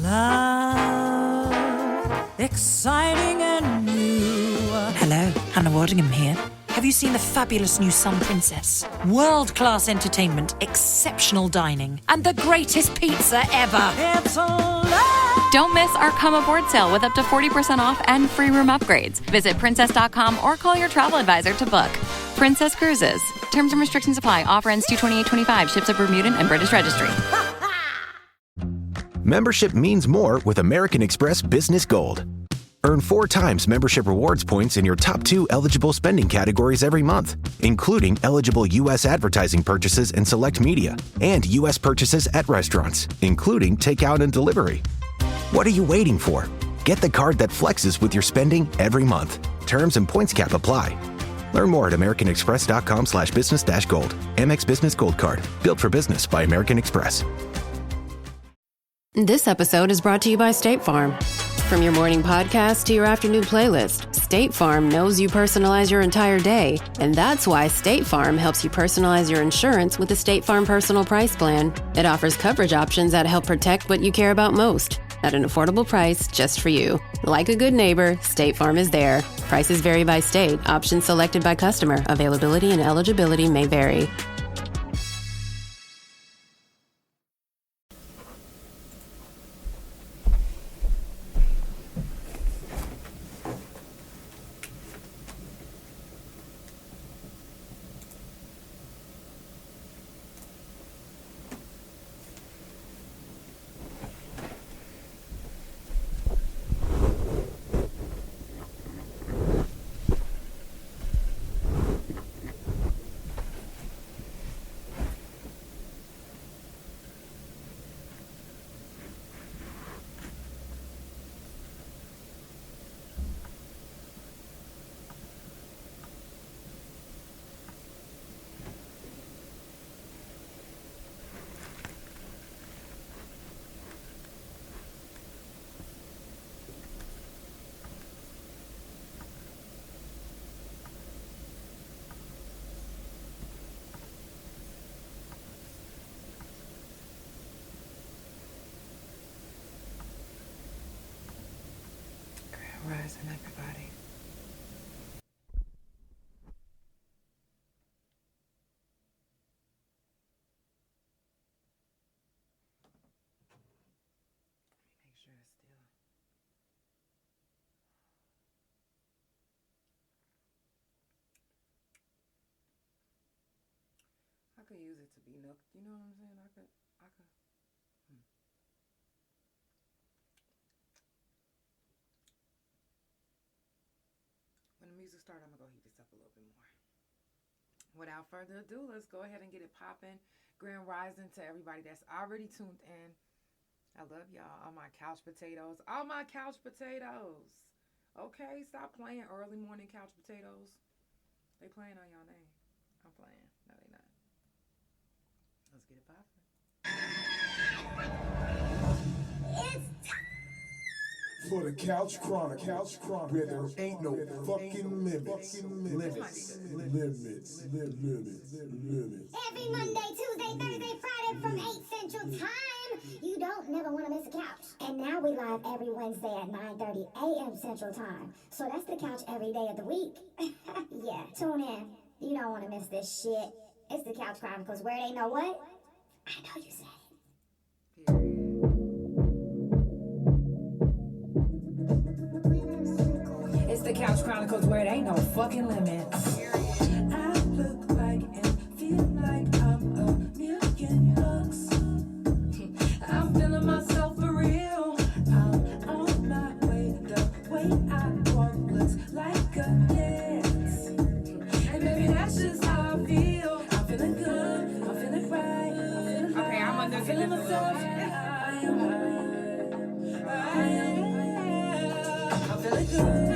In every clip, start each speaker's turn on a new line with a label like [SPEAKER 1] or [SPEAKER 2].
[SPEAKER 1] Love, exciting and new.
[SPEAKER 2] Hello, Hannah Waddingham here. Have you seen the fabulous new Sun Princess? World-class entertainment, exceptional dining, and the greatest pizza ever.
[SPEAKER 1] It's a love.
[SPEAKER 3] Don't miss our Come Aboard sale with up to 40% off and free room upgrades. Visit princess.com or call your travel advisor to book. Princess Cruises. Terms and restrictions apply. Offer ends 2/28/25. Ships of Bermudan and British Registry.
[SPEAKER 4] Membership means more with American Express Business Gold. Earn 4 times membership rewards points in your top 2 eligible spending categories every month, including eligible U.S. advertising purchases and select media, and U.S. purchases at restaurants, including takeout and delivery. What are you waiting for? Get the card that flexes with your spending every month. Terms and points cap apply. Learn more at americanexpress.com/business-gold. Amex Business Gold Card. Built for business by American Express.
[SPEAKER 5] This episode is brought to you by State Farm. From your morning podcast to your afternoon playlist, State Farm knows you personalize your entire day. And that's why State Farm helps you personalize your insurance with the State Farm Personal Price Plan. It offers coverage options that help protect what you care about most at an affordable price just for you. Like a good neighbor, State Farm is there. Prices vary by state. Options selected by customer. Availability and eligibility may vary.
[SPEAKER 6] Rising, everybody. Make sure it's still. I could use it to be milk. You know what I'm saying? I could. When the music starts, I'm going to go heat this up a little bit more. Without further ado, let's go ahead and get it popping. Grand rising to everybody that's already tuned in. I love y'all. All my couch potatoes. All my couch potatoes. Okay, stop playing early morning couch potatoes. They playing on y'all name. I'm playing. No, they not. Let's get it popping.
[SPEAKER 7] It's time for the Couch Chronicles, where there ain't no fucking limits.
[SPEAKER 8] Every Monday, Tuesday, Thursday, Friday from 8 Central Time. You don't never want to miss a couch. And now we live every Wednesday at 9:30 a.m. Central Time. So that's the couch every day of the week. Yeah, tune in. You don't want to miss this shit. It's the Couch Chronicles, where they know what? I know you said it.
[SPEAKER 6] It's the Couch Chronicles, where it ain't no fucking limits.
[SPEAKER 1] I look like and feel like I'm a million bucks. I'm feeling myself for real. I'm on my way. The way I walk looks like a dance. And maybe that's just how I feel. I'm feeling good. I'm feeling right.
[SPEAKER 6] Okay, I'm gonna
[SPEAKER 1] I'm feeling myself. I'm feeling good.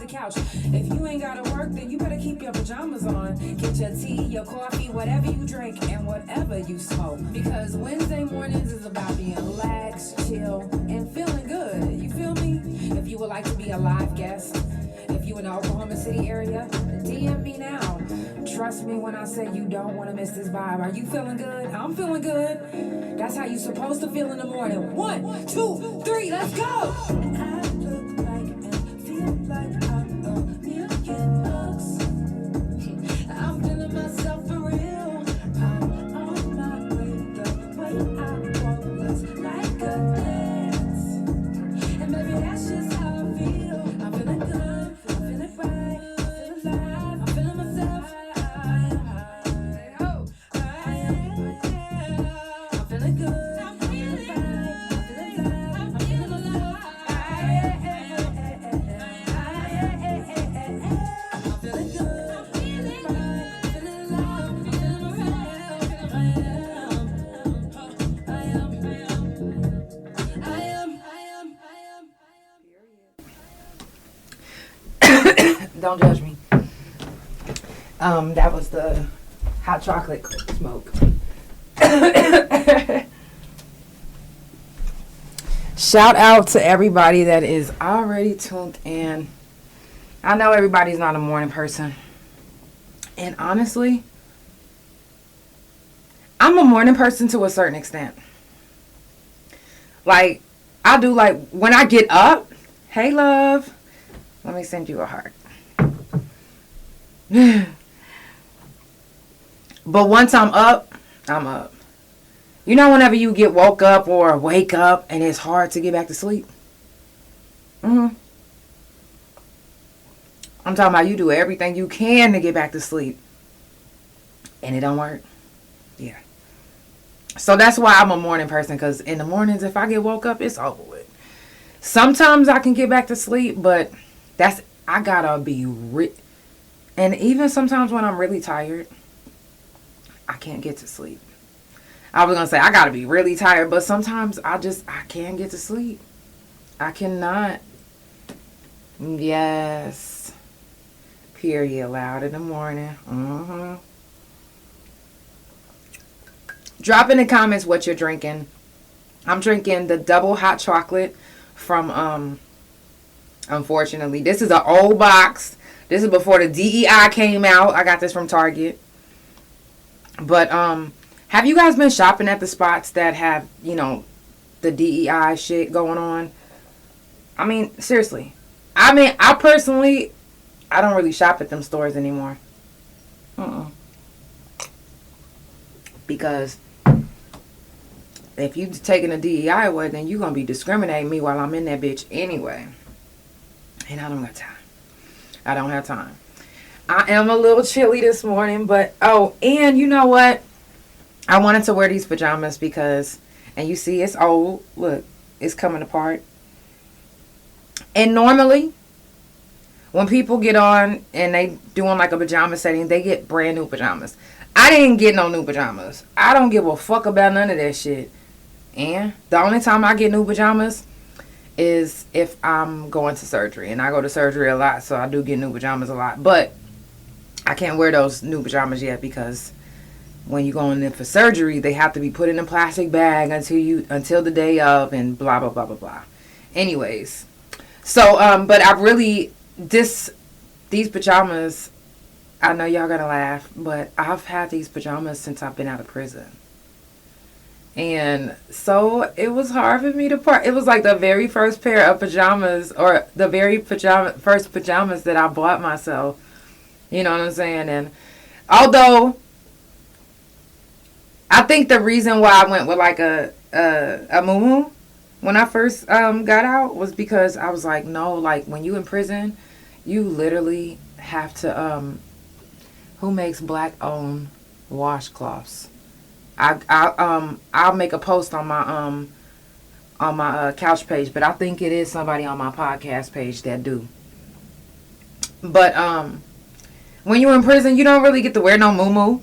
[SPEAKER 1] the couch. If you ain't gotta work, then you better keep your pajamas on. Get your tea, your coffee, whatever you drink, and whatever you smoke. Because Wednesday mornings is about being relaxed, chill, and feeling good. You feel me? If you would like to be a live guest, if you in the Oklahoma City area, DM me now. Trust me when I say you don't want to miss this vibe. Are you feeling good? I'm feeling good. That's how you supposed to feel in the morning. 1, 2, 3, let's go!
[SPEAKER 6] I look like and feel like I'm a million bucks. I'm feeling myself for real. I'm on my way. The way I walk looks like a dance. And maybe that's just how I feel. I'm feeling good. I'm feeling right. I feel alive. I'm feeling myself. I'm feeling good. I'm feeling right. I'm feeling alive. I'm feeling alive. I'm feeling good. I'm feeling right. I'm feeling alive. I'm feeling
[SPEAKER 1] Don't judge me. That was the hot chocolate smoke. Shout out to everybody that is already tuned in. I know everybody's not a morning person. And honestly, I'm a morning person to a certain extent. Like, I do like, when I get up, hey love, let me send you a heart. But once I'm up, I'm up. You know whenever you get woke up or wake up and it's hard to get back to sleep? I'm talking about you do everything you can to get back to sleep. And it don't work. Yeah. So that's why I'm a morning person. Because in the mornings, if I get woke up, it's over with. Sometimes I can get back to sleep. But I gotta be and even sometimes when I'm really tired, I can't get to sleep. I was going to say, I got to be really tired. But sometimes I can't get to sleep. I cannot. Yes. Period. Loud in the morning. Drop in the comments what you're drinking. I'm drinking the double hot chocolate from, unfortunately, this is an old box. This is before the DEI came out. I got this from Target. But, have you guys been shopping at the spots that have, you know, the DEI shit going on? I mean, seriously. I personally, I don't really shop at them stores anymore. Because if you taking a DEI away, then you're going to be discriminating me while I'm in that bitch anyway. And I don't got time. I don't have time. I am a little chilly this morning, but, and you know what? I wanted to wear these pajamas because, and you see it's old. Look, it's coming apart. And normally, when people get on and they doing like a pajama setting, they get brand new pajamas. I didn't get no new pajamas. I don't give a fuck about none of that shit. And the only time I get new pajamas is if I'm going to surgery. And I go to surgery a lot, so I do get new pajamas a lot. But I can't wear those new pajamas yet because when you go in for surgery, they have to be put in a plastic bag until the day of and blah, blah, blah, blah, blah. Anyways. So, but I really, these pajamas, I know y'all gonna laugh, but I've had these pajamas since I've been out of prison. And so it was hard for me to part. It was like the very first pair of pajamas or the very first pajamas that I bought myself. You know what I'm saying? And although I think the reason why I went with like a muumuu when I first got out was because I was like, no, like when you in prison, you literally have to who makes black owned washcloths? I'll make a post on my couch page, but I think it is somebody on my podcast page that do. But when you're in prison, you don't really get to wear no muumuu.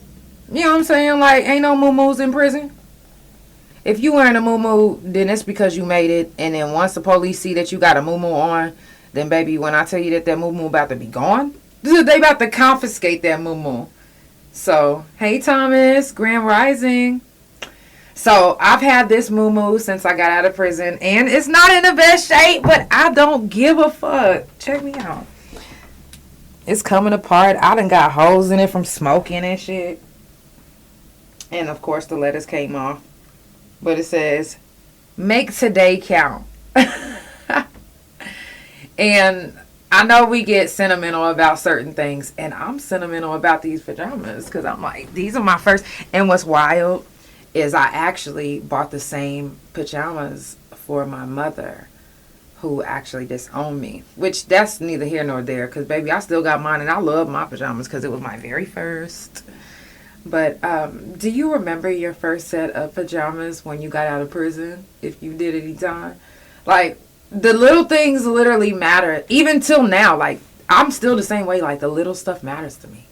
[SPEAKER 1] You know what I'm saying? Like, ain't no muumuus in prison. If you wearing a muumuu, then it's because you made it. And then once the police see that you got a muumuu on,
[SPEAKER 6] then baby, when I tell you that moo about to be gone, they about to confiscate that moo. So, hey Thomas, Grand Rising. So, I've had this moo since I got out of prison, and it's not in the best shape, but I don't give a fuck. Check me out. It's coming apart. I done got holes in it from smoking and shit. And, of course, the letters came off. But it says, make today count. And I know we get sentimental about certain things, and I'm sentimental about these pajamas because I'm like, these are my first. And what's wild is I actually bought the same pajamas for my mother, who actually disowned me, which that's neither here nor there because, baby, I still got mine, and I love my pajamas because it was my very first. But do you remember your first set of pajamas when you got out of prison, if you did any time? Like, the little things literally matter. Even till now, like, I'm still the same way. Like, the little stuff matters to me.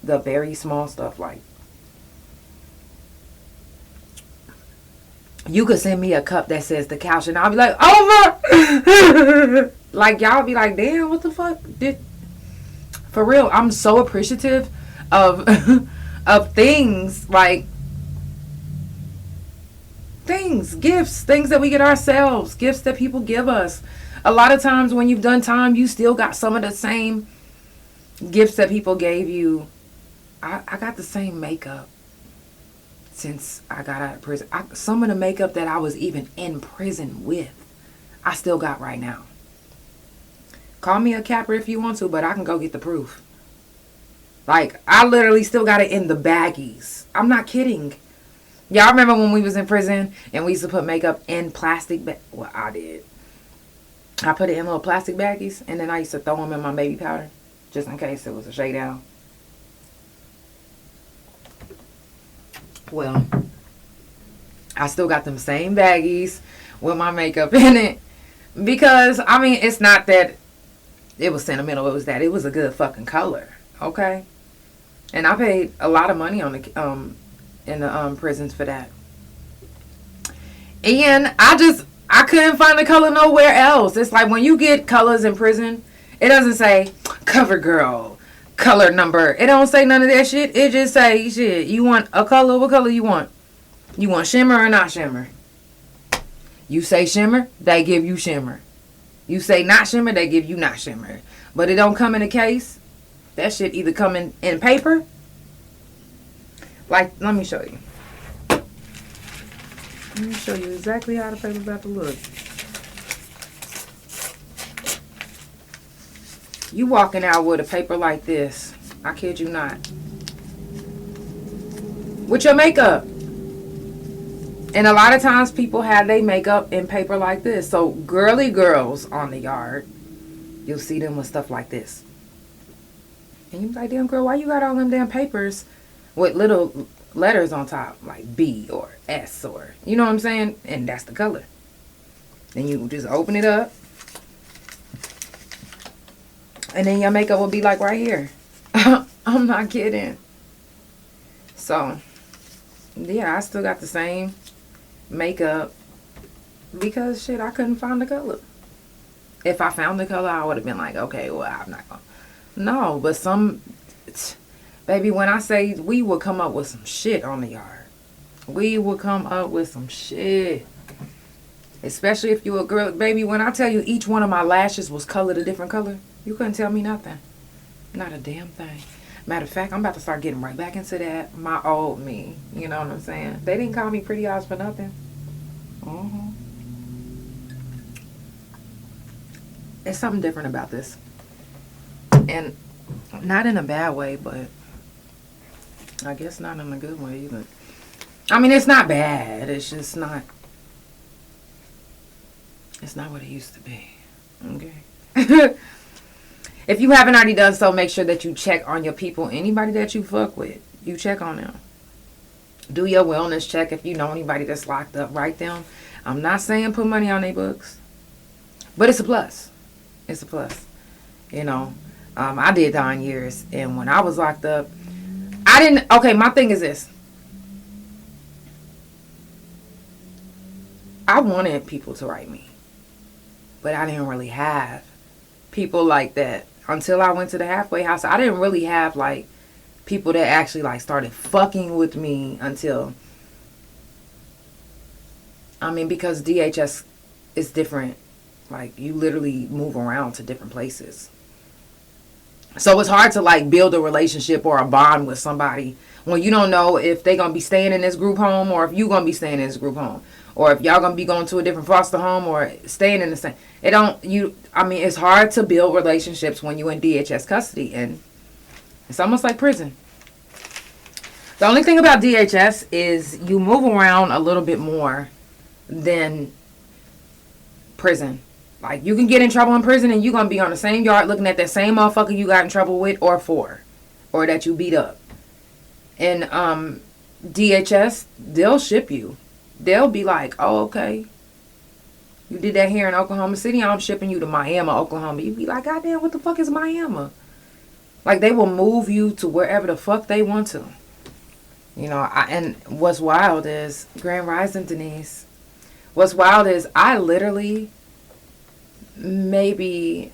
[SPEAKER 6] The very small stuff, like, you could send me a cup that says the couch, and I'll be like, over. Like, y'all be like, damn, what the fuck? For real, I'm so appreciative of of things, like, things, gifts, things that we get ourselves, gifts that people give us. A lot of times when you've done time, you still got some of the same gifts that people gave you. I got the same makeup since I got out of prison. Some of the makeup that I was even in prison with, I still got right now. Call me a capper if you want to, but I can go get the proof. Like, I literally still got it in the baggies. I'm not kidding. Y'all remember when we was in prison and we used to put makeup in plastic bags? Well, I did. I put it in little plastic baggies, and then I used to throw them in my baby powder just in case it was a shade down. Well, I still got them same baggies with my makeup in it because, I mean, it's not that it was sentimental. It was that it was a good fucking color, okay? And I paid a lot of money on the in the prisons for that. And I couldn't find the color nowhere else. It's like when you get colors in prison, it doesn't say cover girl, color number. It don't say none of that shit. It just say, shit, you want a color? What color you want? You want shimmer or not shimmer? You say shimmer, they give you shimmer. You say not shimmer, they give you not shimmer. But it don't come in a case. That shit either come in paper. Like, let me show you. Let me show you exactly how the paper's about to look. You walking out with a paper like this. I kid you not. With your makeup. And a lot of times people have their makeup in paper like this. So girly girls on the yard, you'll see them with stuff like this. And you're like, damn girl, why you got all them damn papers with little letters on top, like B or S or, you know what I'm saying? And that's the color. Then you just open it up. And then your makeup will be like right here. I'm not kidding. So, yeah, I still got the same makeup because, shit, I couldn't find the color. If I found the color, I would have been like, okay, well, I'm not going to. No, but baby, when I say we would come up with some shit on the yard. We would come up with some shit. Especially if you a girl. Baby, when I tell you each one of my lashes was colored a different color, you couldn't tell me nothing. Not a damn thing. Matter of fact, I'm about to start getting right back into that. My old me. You know what I'm saying? They didn't call me pretty eyes for nothing. There's something different about this. And not in a bad way, but I guess not in a good way either. I mean, it's not bad. It's just not. It's not what it used to be. Okay? If you haven't already done so, make sure that you check on your people. Anybody that you fuck with, you check on them. Do your wellness check. If you know anybody that's locked up, write them. I'm not saying put money on their books, but it's a plus. It's a plus. You know, I did 9 years, and when I was locked up, I didn't. Okay, my thing is this. I wanted people to write me, but I didn't really have people like that until I went to the halfway house. I didn't really have like people that actually like started fucking with me until, I mean, because DHS is different. Like, you literally move around to different places. So it's hard to like build a relationship or a bond with somebody when you don't know if they're gonna be staying in this group home or if you're gonna be staying in this group home, or if y'all gonna be going to a different foster home or staying in the same. I mean, it's hard to build relationships when you're in DHS custody, and it's almost like prison. The only thing about DHS is you move around a little bit more than prison. Like, you can get in trouble in prison and you're going to be on the same yard looking at that same motherfucker you got in trouble with or for, or that you beat up. And DHS, they'll ship you. They'll be like, oh, okay, you did that here in Oklahoma City, I'm shipping you to Miami, Oklahoma. You be like, goddamn, what the fuck is Miami? Like, they will move you to wherever the fuck they want to. You know, and what's wild is, Grand Rising Denise, what's wild is I literally maybe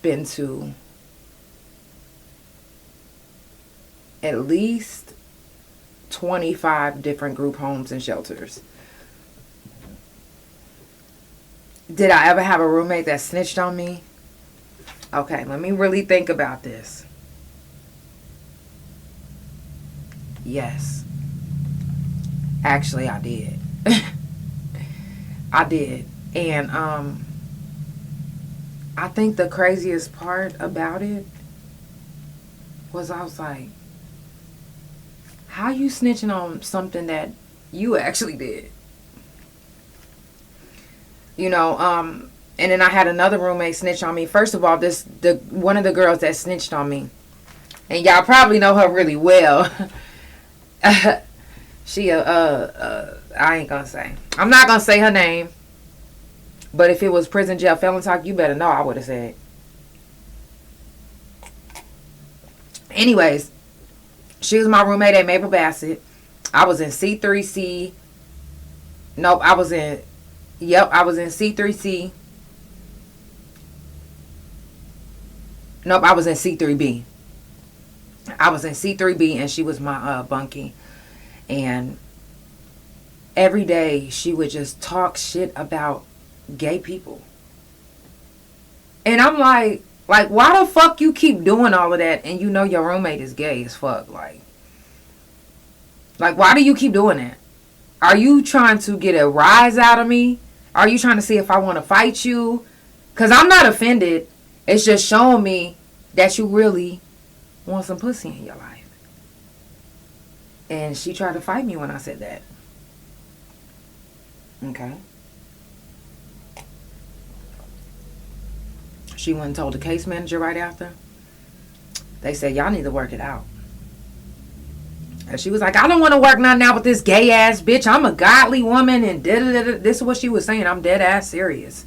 [SPEAKER 6] been to at least 25 different group homes and shelters. Did I ever have a roommate that snitched on me? Okay, let me really think about this. Yes. Actually, I did. I did. And I think the craziest part about it was I was like, how you snitching on something that you actually did? You know, and then I had another roommate snitch on me. First of all, one of the girls that snitched on me, and y'all probably know her really well. She I ain't gonna say. I'm not gonna say her name. But if it was prison, jail, felon talk, you better know I would have said. Anyways, she was my roommate at Maple Bassett. I was in C3C. Nope, I was in C3C. Nope, I was in C3B. I was in C3B and she was my bunkie. And every day she would just talk shit about gay people. And I'm like, why the fuck you keep doing all of that and you know your roommate is gay as fuck? Like, why do you keep doing that? Are you trying to get a rise out of me? Are you trying to see if I want to fight you? Because I'm not offended. It's just showing me that you really want some pussy in your life. And she tried to fight me when I said that. Okay. She went and told the case manager right after. They said, y'all need to work it out. And she was like, I don't want to work nothing out with this gay ass bitch. I'm a godly woman and da-da-da-da. This is what she was saying. I'm dead ass serious.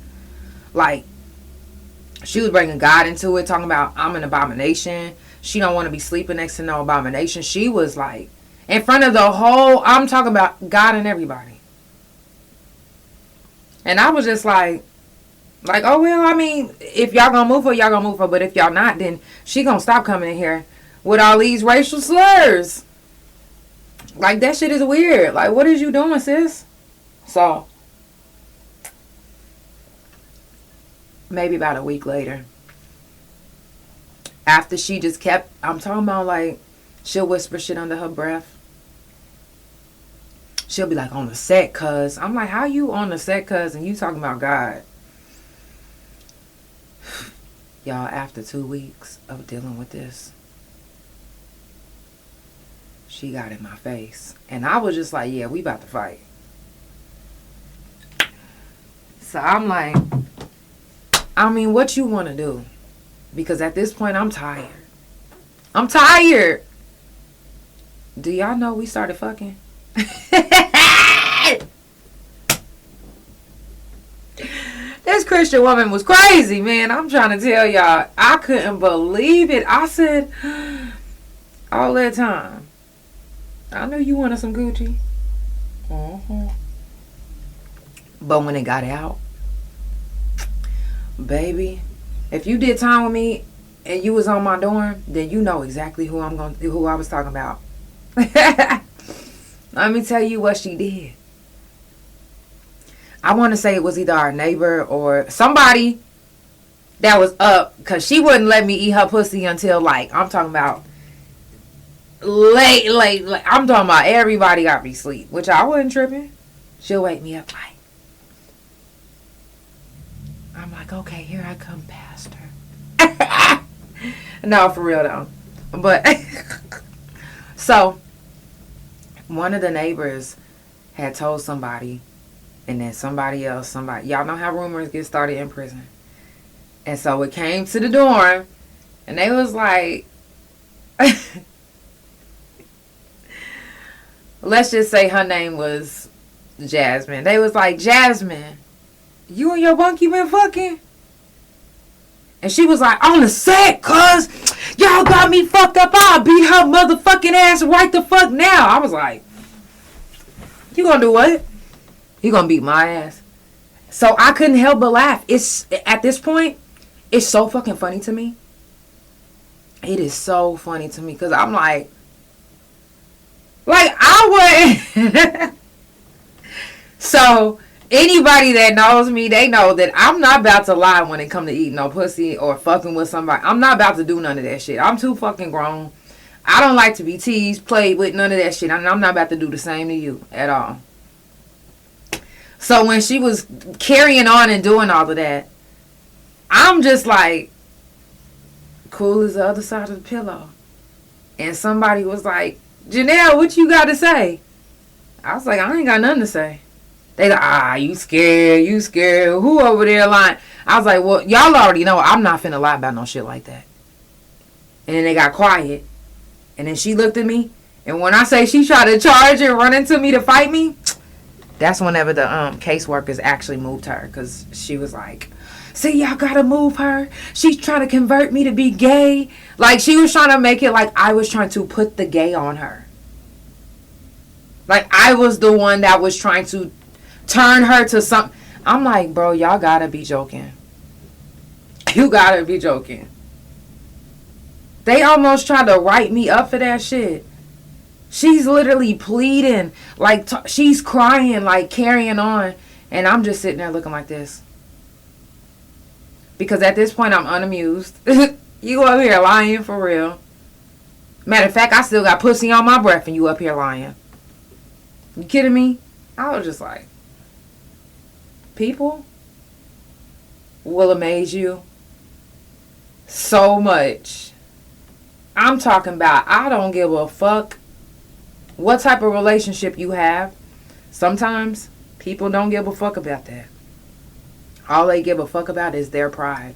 [SPEAKER 6] Like, she was bringing God into it, talking about I'm an abomination. She don't want to be sleeping next to no abomination. She was like, in front of the whole, I'm talking about God and everybody. And I was just like, oh, well, I mean, if y'all gonna move her, y'all gonna move her. But if y'all not, then she gonna stop coming in here with all these racial slurs. Like, that shit is weird. Like, what is you doing, sis? So, maybe about a week later, after she just kept, I'm talking about, like, she'll whisper shit under her breath. She'll be like, on the set, cuz. I'm like, how you on the set, cuz, and you talking about God? Y'all, after 2 weeks of dealing with this, she got in my face. And I was just like, yeah, we about to fight. So I'm like, I mean, what you want to do? Because at this point, I'm tired. I'm tired. Do y'all know we started fucking? This Christian woman was crazy, man. I'm trying to tell y'all. I couldn't believe it. I said, all that time, I knew you wanted some Gucci. But when it got out, Baby, if you did time with me and you was on my dorm, then you know exactly who I was talking about. Let me tell you what she did. I want to say it was either our neighbor or somebody that was up, because she wouldn't let me eat her pussy until, like, I'm talking about late. I'm talking about everybody got me sleep, which I wasn't tripping. She'll wake me up like, I'm like, okay, here I come, Pastor. No, for real though. But so one of the neighbors had told somebody, and then somebody else, y'all know how rumors get started in prison. And so it came to the dorm, and they was like, let's just say her name was Jasmine. They was like, Jasmine, you and your bunkie been fucking? And she was like, on the set, cuz y'all got me fucked up. I'll beat her motherfucking ass right the fuck now. I was like, you gonna do what? You gonna beat my ass? So I couldn't help but laugh. It's, at this point, it's so fucking funny to me. It is so funny to me, because I'm like I wouldn't. So anybody that knows me, they know that I'm not about to lie when it comes to eating no pussy or fucking with somebody. I'm not about to do none of that shit. I'm too fucking grown. I don't like to be teased, played with, none of that shit. I'm not about to do the same to you at all. So when she was carrying on and doing all of that, I'm just like, cool as the other side of the pillow. And somebody was like, Janelle, what you got to say? I was like, I ain't got nothing to say. They like, you scared. Who over there lying? I was like, well, y'all already know I'm not finna lie about no shit like that. And then they got quiet. And then she looked at me. And when I say she tried to charge and run into me to fight me, that's whenever the caseworkers actually moved her. Because she was like, see, y'all gotta move her. She's trying to convert me to be gay. Like, she was trying to make it like I was trying to put the gay on her. Like, I was the one that was trying to turn her to something. I'm like, bro, y'all gotta be joking. You gotta be joking. They almost tried to write me up for that shit. She's literally pleading. Like, she's crying, like, carrying on. And I'm just sitting there looking like this. Because at this point, I'm unamused. You up here lying for real. Matter of fact, I still got pussy on my breath and you up here lying. You kidding me? I was just like, people will amaze you so much. I'm talking about, I don't give a fuck what type of relationship you have. Sometimes people don't give a fuck about that. All they give a fuck about is their pride.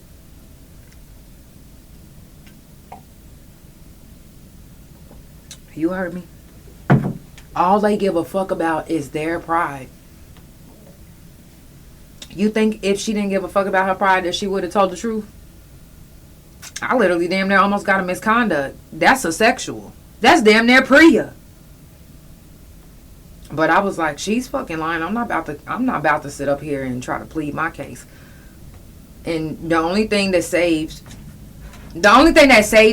[SPEAKER 6] You heard me? All they give a fuck about is their pride. You think if she didn't give a fuck about her pride that she would have told the truth? I literally damn near almost got a misconduct. That's a sexual. That's damn near Priya. But I was like, she's fucking lying. I'm not about to sit up here and try to plead my case. And the only thing that saved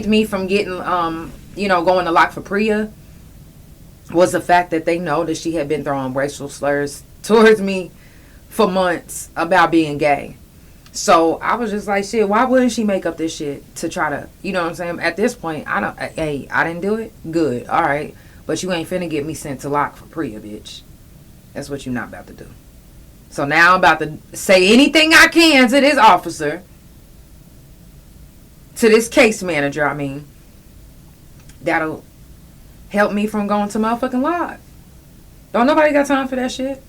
[SPEAKER 6] me from getting going to lock for Priya was the fact that they know that she had been throwing racial slurs towards me for months about being gay. So I was just like, shit, why wouldn't she make up this shit to try to, you know what I'm saying? At this point, I didn't do it. Good. All right. But you ain't finna get me sent to lock for Priya, bitch. That's what you're not about to do. So now I'm about to say anything I can to this officer, to this case manager, that'll help me from going to motherfucking live. Don't nobody got time for that shit.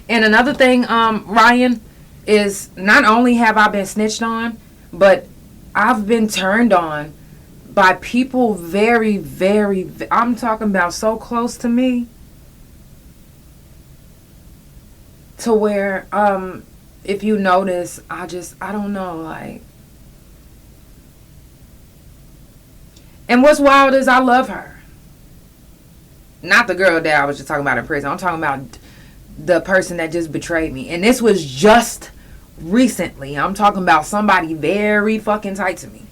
[SPEAKER 6] And another thing, Ryan, is not only have I been snitched on, but I've been turned on by people very, very, I'm talking about so close to me, to where, if you notice, I don't know, like, and what's wild is I love her. Not the girl that I was just talking about in prison. I'm talking about the person that just betrayed me. And this was just recently. I'm talking about somebody very fucking tight to me.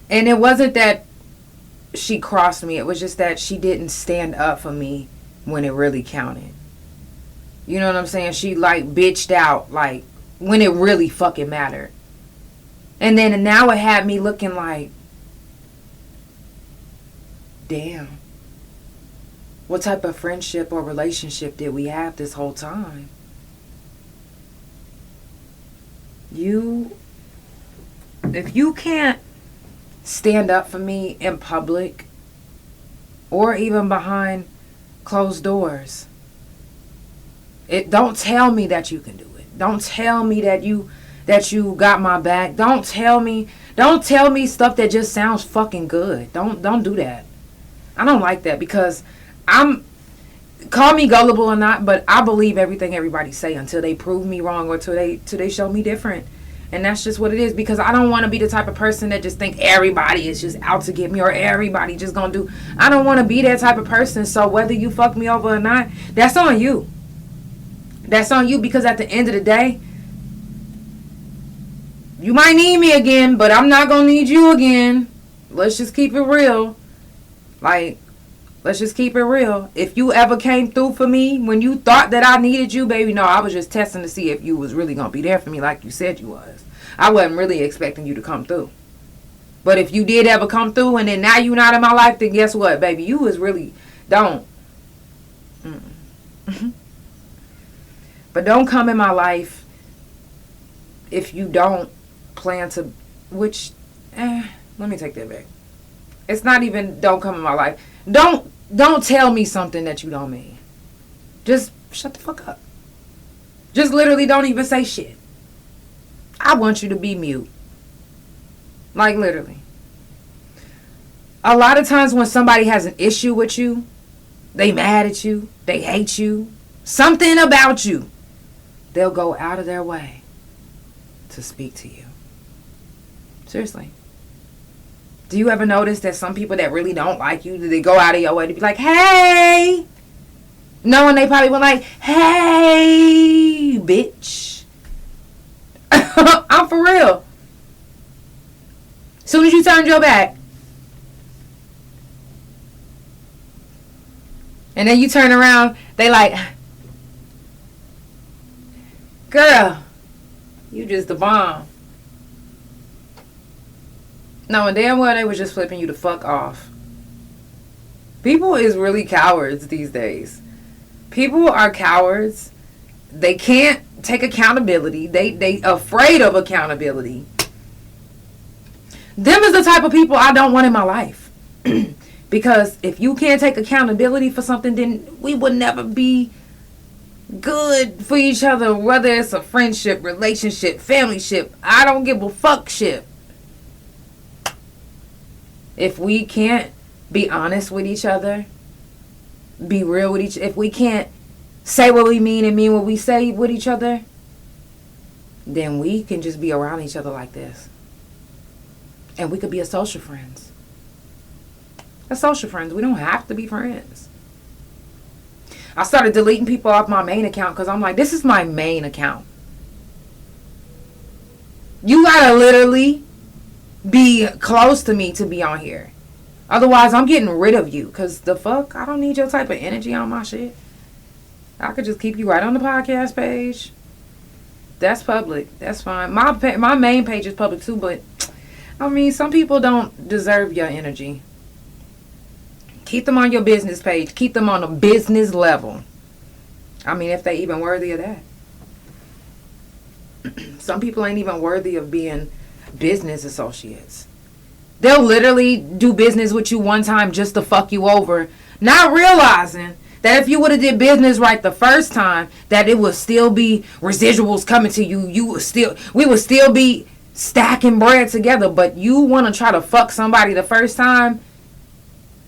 [SPEAKER 6] And it wasn't that she crossed me. It was just that she didn't stand up for me when it really counted. You know what I'm saying? She like bitched out like when it really fucking mattered. And then now it had me looking like, damn. What type of friendship or relationship did we have this whole time? If you can't stand up for me in public or even behind closed doors, don't tell me that you can do it. Don't tell me that you got my back. Don't tell me stuff that just sounds fucking good. Don't do that. I don't like that because call me gullible or not, but I believe everything everybody say until they prove me wrong or till they show me different. And that's just what it is, because I don't want to be the type of person that just think everybody is just out to get me or everybody just gonna do. I don't want to be that type of person. So whether you fuck me over or not, that's on you. That's on you, because at the end of the day, you might need me again, but I'm not gonna need you again. Let's just keep it real. Like, let's just keep it real. If you ever came through for me when you thought that I needed you, baby, no, I was just testing to see if you was really going to be there for me like you said you was. I wasn't really expecting you to come through. But if you did ever come through and then now you not in my life, then guess what, baby? You was really, don't. But don't come in my life if you don't plan to, let me take that back. It's not even don't come in my life. Don't tell me something that you don't mean. Just shut the fuck up. Just literally don't even say shit. I want you to be mute. Like literally. A lot of times when somebody has an issue with you, they mad at you, they hate you, something about you, they'll go out of their way to speak to you. Seriously. Do you ever notice that some people that really don't like you, they go out of your way to be like, hey? Knowing they probably were like, hey, bitch. I'm for real. As soon as you turned your back, and then you turn around, they like, girl, you just the bomb. Knowing damn well they was just flipping you the fuck off. People is really cowards these days. People are cowards. They can't take accountability. They afraid of accountability. Them is the type of people I don't want in my life. Because if you can't take accountability for something, then we would never be good for each other. Whether it's a friendship, relationship, family ship, I don't give a fuck shit. If we can't be honest with each other, be real with each other, if we can't say what we mean and mean what we say with each other, then we can just be around each other like this. And we could be a social friends. A social friends. We don't have to be friends. I started deleting people off my main account because I'm like, this is my main account. You gotta literally be close to me to be on here. Otherwise, I'm getting rid of you. Because the fuck? I don't need your type of energy on my shit. I could just keep you right on the podcast page. That's public. That's fine. My main page is public too, but I mean, some people don't deserve your energy. Keep them on your business page. Keep them on a business level. I mean, if they even worthy of that. Some people ain't even worthy of being business associates. They'll literally do business with you one time just to fuck you over, not realizing that if you would have did business right the first time, that it would still be residuals coming to you. We would still be stacking bread together. But you want to try to fuck somebody the first time,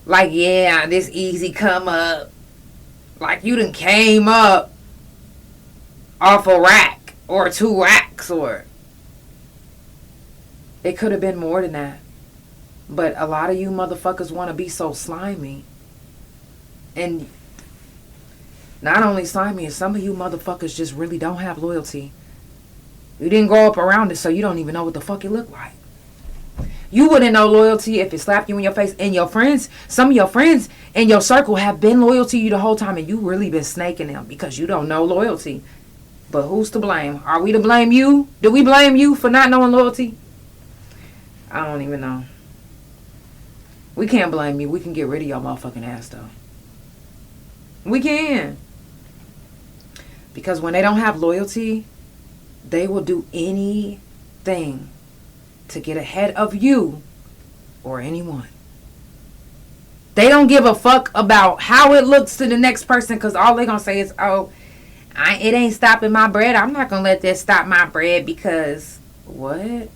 [SPEAKER 6] like, yeah, this easy come up, like you done came up off a rack or 2 racks, or it could have been more than that. But a lot of you motherfuckers want to be so slimy. And not only slimy, some of you motherfuckers just really don't have loyalty. You didn't grow up around it, so you don't even know what the fuck it looked like. You wouldn't know loyalty if it slapped you in your face. And your friends, some of your friends in your circle have been loyal to you the whole time, and you really been snaking them because you don't know loyalty. But who's to blame? Are we to blame you? Do we blame you for not knowing loyalty? I don't even know. We can't blame you. We can get rid of your motherfucking ass, though. We can. Because when they don't have loyalty, they will do anything to get ahead of you or anyone. They don't give a fuck about how it looks to the next person, because all they're going to say is, oh, it ain't stopping my bread. I'm not going to let that stop my bread because, what?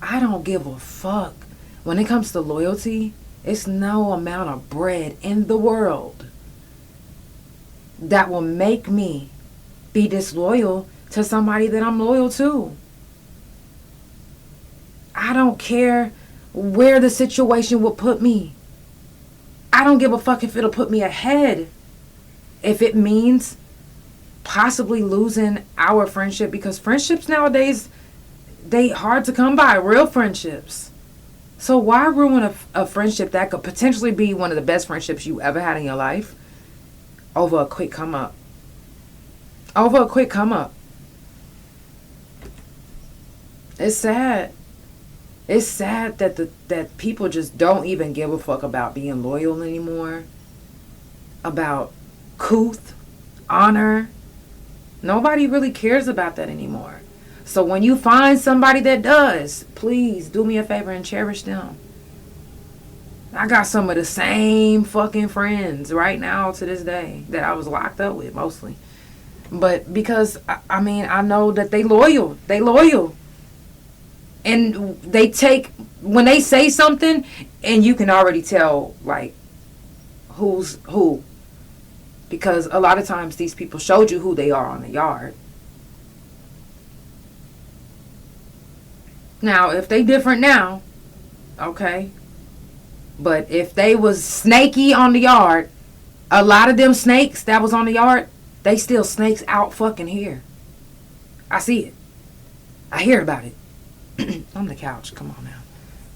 [SPEAKER 6] I don't give a fuck. When it comes to loyalty, it's no amount of bread in the world that will make me be disloyal to somebody that I'm loyal to. I don't care where the situation will put me. I don't give a fuck if it'll put me ahead. If it means possibly losing our friendship, because friendships nowadays, they hard to come by, real friendships. So why ruin a friendship that could potentially be one of the best friendships you ever had in your life over a quick come up? Over a quick come up. It's sad. It's sad that people just don't even give a fuck about being loyal anymore. About couth, honor. Nobody really cares about that anymore. So when you find somebody that does, please do me a favor and cherish them. I got some of the same fucking friends right now to this day that I was locked up with mostly. But because, I mean, I know that they loyal. They loyal. And they take, when they say something, and you can already tell, like, who's who. Because a lot of times these people showed you who they are on the yard. Now, if they different now, okay. But if they was snaky on the yard, a lot of them snakes that was on the yard, they still snakes out fucking here. I see it. I hear about it. On the couch. Come on now.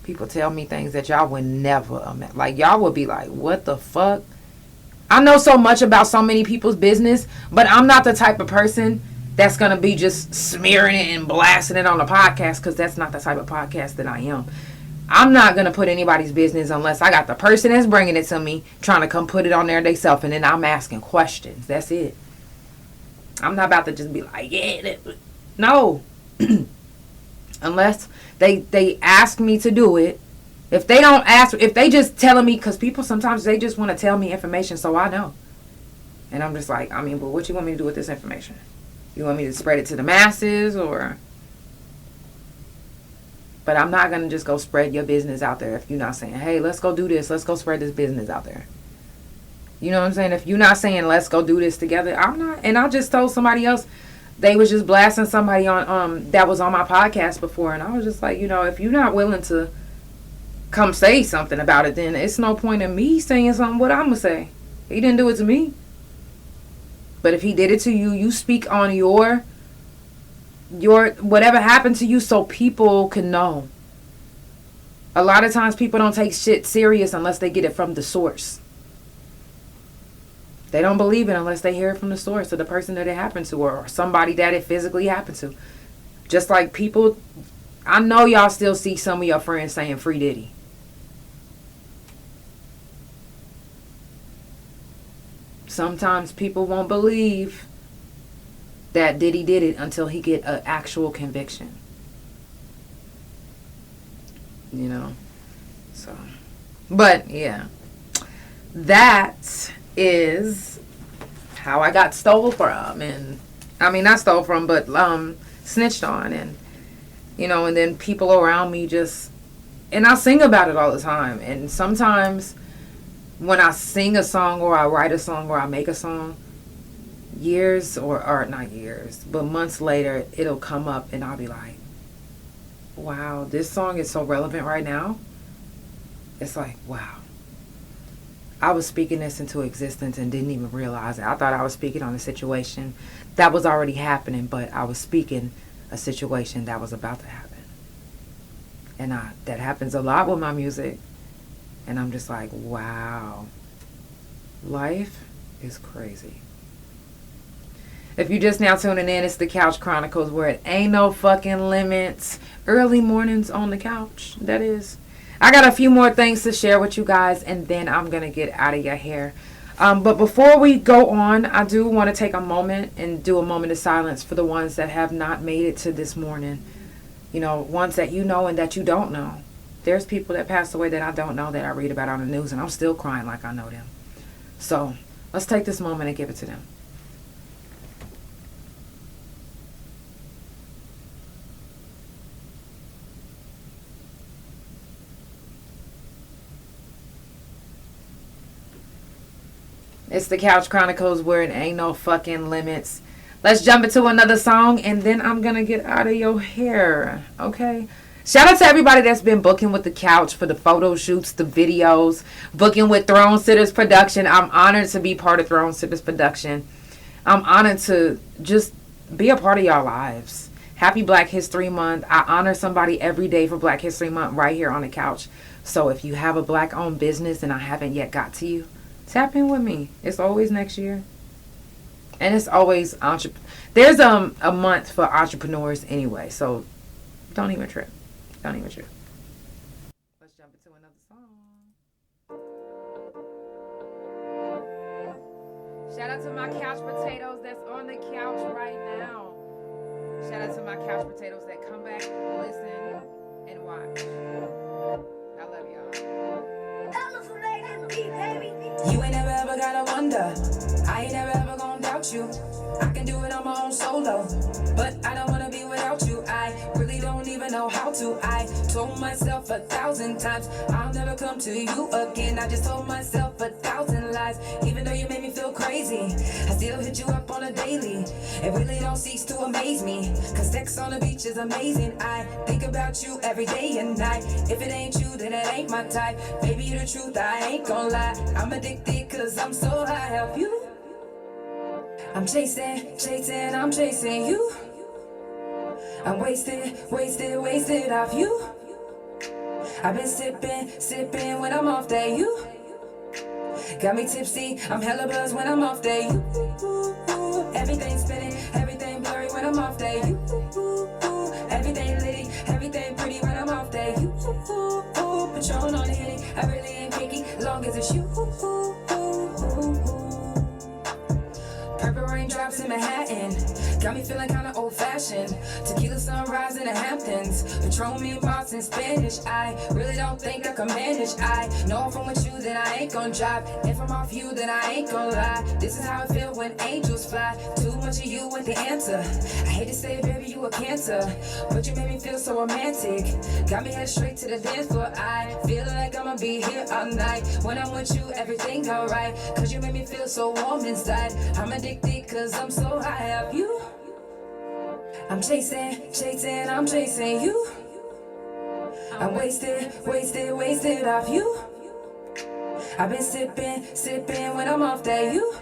[SPEAKER 6] People tell me things that y'all would never imagine. Like, y'all would be like, what the fuck? I know so much about so many people's business, but I'm not the type of person that's going to be just smearing it and blasting it on the podcast, because that's not the type of podcast that I am. I'm not going to put anybody's business unless I got the person that's bringing it to me trying to come put it on there themselves, and then I'm asking questions. That's it. I'm not about to just be like, yeah, no. Unless they ask me to do it. If they don't ask, if they just telling me, because people sometimes, they just want to tell me information so I know. And I'm just like, I mean, but what you want me to do with this information? You want me to spread it to the masses, or? But I'm not going to just go spread your business out there if you're not saying, hey, let's go do this. Let's go spread this business out there. You know what I'm saying? If you're not saying, let's go do this together, I'm not. And I just told somebody else, they was just blasting somebody on that was on my podcast before. And I was just like, you know, if you're not willing to come say something about it, then it's no point in me saying something what I'm going to say. He didn't do it to me. But if he did it to you, you speak on your whatever happened to you so people can know. A lot of times people don't take shit serious unless they get it from the source. They don't believe it unless they hear it from the source, or the person that it happened to, or somebody that it physically happened to. Just like people, I know y'all still see some of your friends saying free Diddy. Sometimes people won't believe that Diddy did it until he get an actual conviction. You know? So, but yeah. That is how I got stole from. And, I mean, not stole from, but snitched on. And, you know, and then people around me just, and I sing about it all the time. And sometimes when I sing a song, or I write a song, or I make a song, years, or not years, but months later, it'll come up and I'll be like, wow, this song is so relevant right now. It's like, wow. I was speaking this into existence and didn't even realize it. I thought I was speaking on a situation that was already happening, but I was speaking a situation that was about to happen. And that happens a lot with my music. And I'm just like, wow. Life is crazy. If you're just now tuning in, it's the Couch Chronicles, where it ain't no fucking limits. Early mornings on the couch, that is. I got a few more things to share with you guys, and then I'm going to get out of your hair. But before we go on, I do want to take a moment and do a moment of silence for the ones that have not made it to this morning. You know, ones that you know and that you don't know. There's people that passed away that I don't know that I read about on the news, and I'm still crying like I know them. So let's take this moment and give it to them. It's the Couch Chronicles, where it ain't no fucking limits. Let's jump into another song, and then I'm going to get out of your hair, okay? Shout out to everybody that's been booking with the Couch for the photo shoots, the videos, booking with Throne Sitters Production. I'm honored to be part of Throne Sitters Production. I'm honored to just be a part of y'all lives. Happy Black History Month. I honor somebody every day for Black History Month right here on the couch. So if you have a Black-owned business and I haven't yet got to you, tap in with me. It's always next year. And it's always there's a month for entrepreneurs anyway, so don't even trip. Don't even trip. Let's jump into another song. Shout out to my couch potatoes that's on the couch right now. Shout out to my couch potatoes that come back, listen, and watch. I love y'all.
[SPEAKER 1] You ain't never ever gotta wonder. I ain't never ever gonna doubt you. I can do it on my own solo, but I don't wanna be without you. I really don't even know how to. I told myself 1,000 times I'll never come to you again. I just told myself 1,000 lies. Even though you made me feel crazy, I still hit you up on a daily. It really don't cease to amaze me, cause sex on the beach is amazing. I think about you every day and night. If it ain't you, then it ain't my type. Baby, the truth, I ain't gonna lie. I'm addicted cause I'm so high of you. I'm chasing, I'm chasing you. I'm wasted off you. I've been sipping when I'm off that you. Got me tipsy, I'm hella buzzed when I'm off that you. Everything spinning, everything blurry when I'm off that you. Everything litty, everything pretty when I'm off that you. Patron on the hitty, I really ain't picky, long as it's you. Purple raindrops in Manhattan, got me feeling kinda old-fashioned. Tequila sunrise in the Hamptons, Patron me Moss in Spanish. I really don't think I can manage. I know if I'm with you, then I ain't gonna drive. If I'm off you, then I ain't gonna lie. This is how I feel when angels fly. Too much of you with the answer. I hate to say it, baby, you a cancer, but you made me feel so romantic. Got me head straight to the dance floor. I feel like I'ma be here all night. When I'm with you, everything alright, cause you made me feel so warm inside. I'm addicted cause I'm so high of you. I'm chasing, I'm chasing you. I'm wasted off you. I've been sipping when I'm off that you.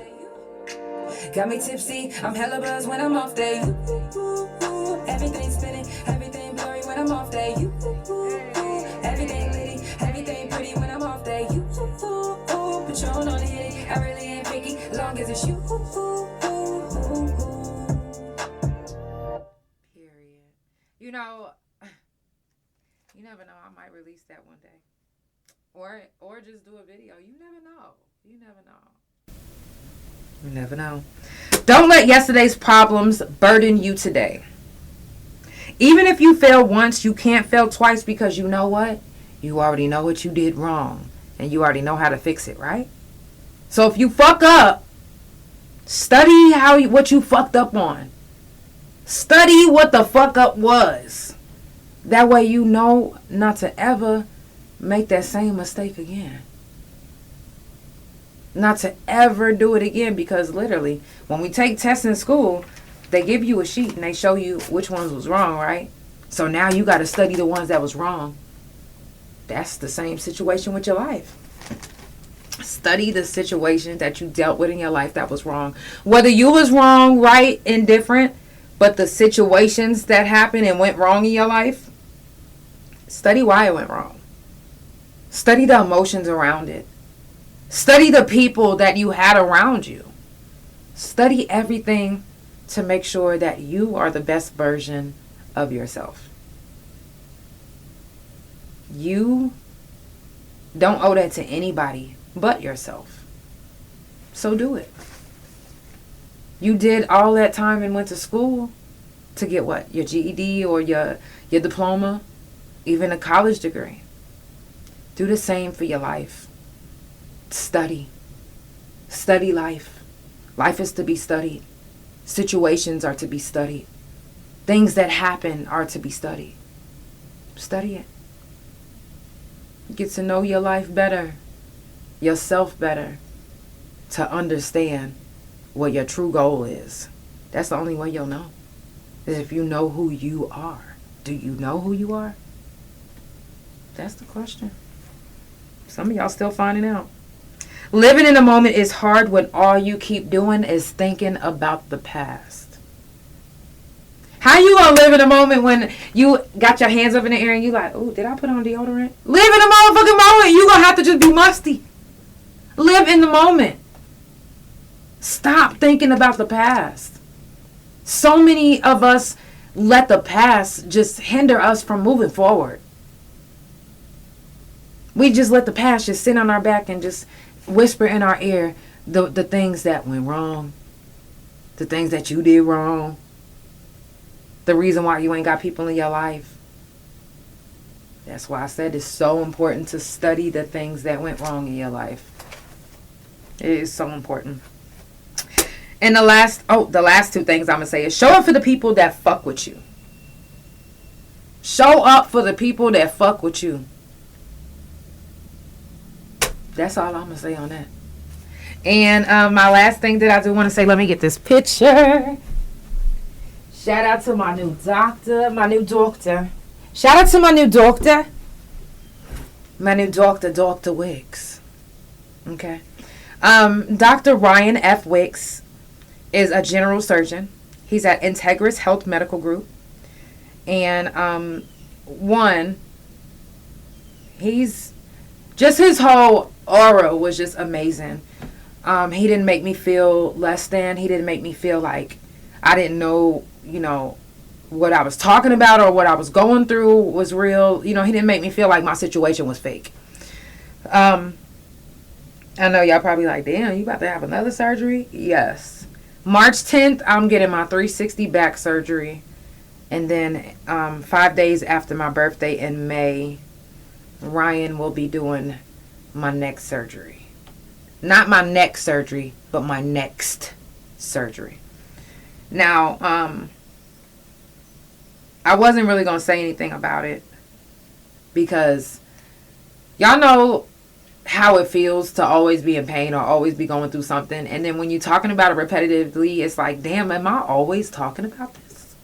[SPEAKER 1] Got me tipsy, I'm hella buzzed when I'm off that you. Everything spinning, everything blurry when I'm off that you. Everything litty, everything pretty when I'm off that you. Patron on the hitty, I really ain't picky, long as it's you.
[SPEAKER 6] Period. You know, you never know. I might release that one day, or just do a video. You never know. You never know. You never know. Don't let yesterday's problems burden you today. Even if you fail once, you can't fail twice, because you know what? You already know what you did wrong, and you already know how to fix it, right? So if you fuck up, study what you fucked up on. Study what the fuck up was. That way you know not to ever make that same mistake again. Not to ever do it again, because literally, when we take tests in school, they give you a sheet and they show you which ones was wrong, right? So now you got to study the ones that was wrong. That's the same situation with your life. Study the situations that you dealt with in your life that was wrong. Whether you was wrong, right, indifferent, but the situations that happened and went wrong in your life, study why it went wrong. Study the emotions around it. Study the people that you had around you. Study everything to make sure that you are the best version of yourself. You don't owe that to anybody but yourself. So do it. You did all that time and went to school to get what? Your GED or your diploma, even a college degree. Do the same for your life. Study. Study life. Life is to be studied. Situations are to be studied. Things that happen are to be studied. Study it. Get to know your life better, yourself better, to understand what your true goal is. That's the only way you'll know, is if you know who you are. Do you know who you are? That's the question. Some of y'all still finding out. Living in the moment is hard when all you keep doing is thinking about the past. How you gonna live in the moment when you got your hands up in the air and you like, oh, did I put on deodorant? Live in the motherfucking moment. You gonna have to just be musty. Live in the moment. Stop thinking about the past. So many of us let the past just hinder us from moving forward. We just let the past just sit on our back and just whisper in our ear the things that went wrong, the things that you did wrong, the reason why you ain't got people in your life. That's why I said it's so important to study the things that went wrong in your life. It is so important. And the last two things I'm going to say is show up for the people that fuck with you. Show up for the people that fuck with you. That's all I'm going to say on that. And my last thing that I do want to say, let me get this picture. Shout out to my new doctor. Shout out to my new doctor. Dr. Wicks. Okay. Dr. Ryan F. Wicks is a general surgeon. He's at Integris Health Medical Group. And he's just, his whole aura was just amazing. He didn't make me feel less than. He didn't make me feel like I didn't know, what I was talking about or what I was going through was real. He didn't make me feel like my situation was fake. I know y'all probably like, damn, you about to have another surgery? Yes. March 10th, I'm getting my 360 back surgery. And then 5 days after my birthday in May, Ryan will be doing my next surgery. Not my neck surgery, but my next surgery. Now, I wasn't really going to say anything about it because y'all know how it feels to always be in pain or always be going through something. And then when you're talking about it repetitively, it's like, damn, am I always talking about this?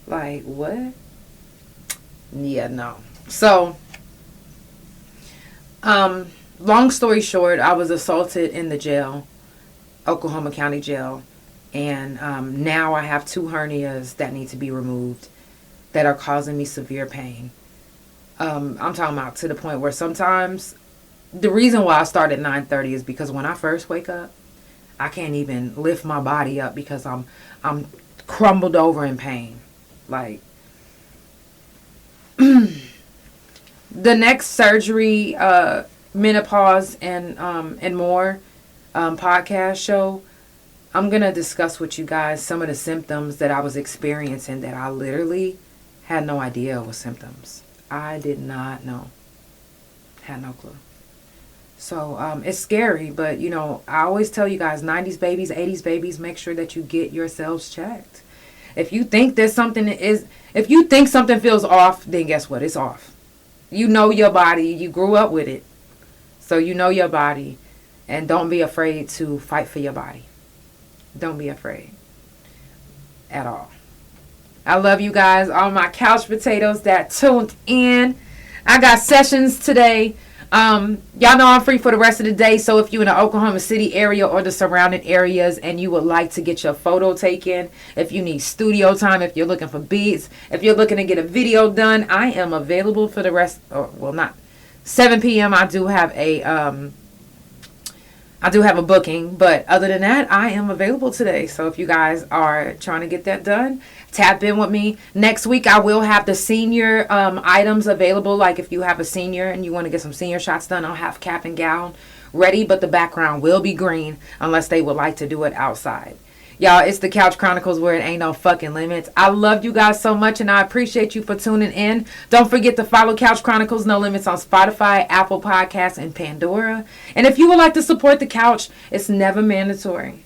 [SPEAKER 6] Like, what? Yeah, no. So, long story short, I was assaulted in the jail, Oklahoma County Jail. And now I have 2 hernias that need to be removed that are causing me severe pain. I'm talking about to the point where sometimes the reason why I start at 9:30 is because when I first wake up, I can't even lift my body up because I'm crumbled over in pain. Like the next surgery, menopause and more podcast show, I'm going to discuss with you guys some of the symptoms that I was experiencing that I literally had no idea was symptoms. I did not know. Had no clue. So it's scary, but I always tell you guys, 90s babies, 80s babies, make sure that you get yourselves checked. If you think if you think something feels off, then guess what? It's off. You know your body. You grew up with it. So you know your body. And don't be afraid to fight for your body. Don't be afraid at all. I love you guys, all my couch potatoes that tuned in. I got sessions today. Y'all know I'm free for the rest of the day. So if you're in the Oklahoma City area or the surrounding areas and you would like to get your photo taken, if you need studio time, if you're looking for beats, if you're looking to get a video done, I am available for the rest. Or, well, not 7 p.m. I do have a booking, but other than that, I am available today. So if you guys are trying to get that done, tap in with me. Next week, I will have the senior items available. Like if you have a senior and you want to get some senior shots done, I'll have cap and gown ready, but the background will be green unless they would like to do it outside. Y'all, it's the Couch Chronicles where it ain't no fucking limits. I love you guys so much, and I appreciate you for tuning in. Don't forget to follow Couch Chronicles No Limits on Spotify, Apple Podcasts, and Pandora. And if you would like to support the couch, it's never mandatory.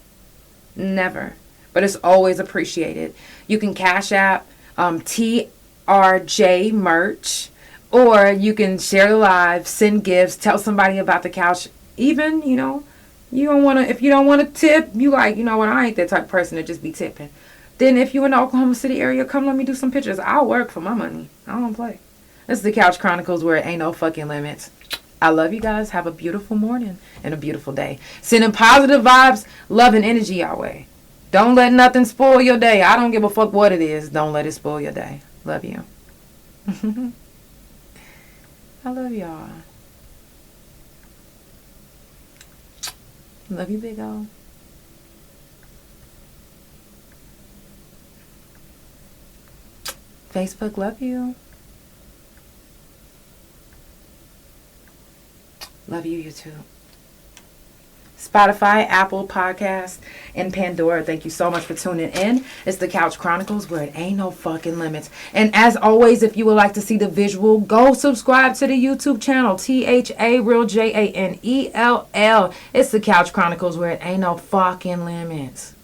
[SPEAKER 6] Never. But it's always appreciated. You can Cash App TRJ Merch, or you can share the live, send gifts, tell somebody about the couch. Even, you know, you don't want to, if you don't want to tip, you like, you know what, I ain't that type of person to just be tipping. Then if you're in the Oklahoma City area, come let me do some pictures. I'll work for my money. I don't play. This is the Couch Chronicles where it ain't no fucking limits. I love you guys. Have a beautiful morning and a beautiful day. Sending positive vibes, love, and energy your way. Don't let nothing spoil your day. I don't give a fuck what it is. Don't let it spoil your day. Love you. I love y'all. Love you, big O. Facebook, love you. Love you, YouTube. Spotify, Apple Podcast, and Pandora. Thank you so much for tuning in. It's the Couch Chronicles where it ain't no fucking limits. And as always, if you would like to see the visual, go subscribe to the YouTube channel. THA Real JANELL. It's the Couch Chronicles where it ain't no fucking limits.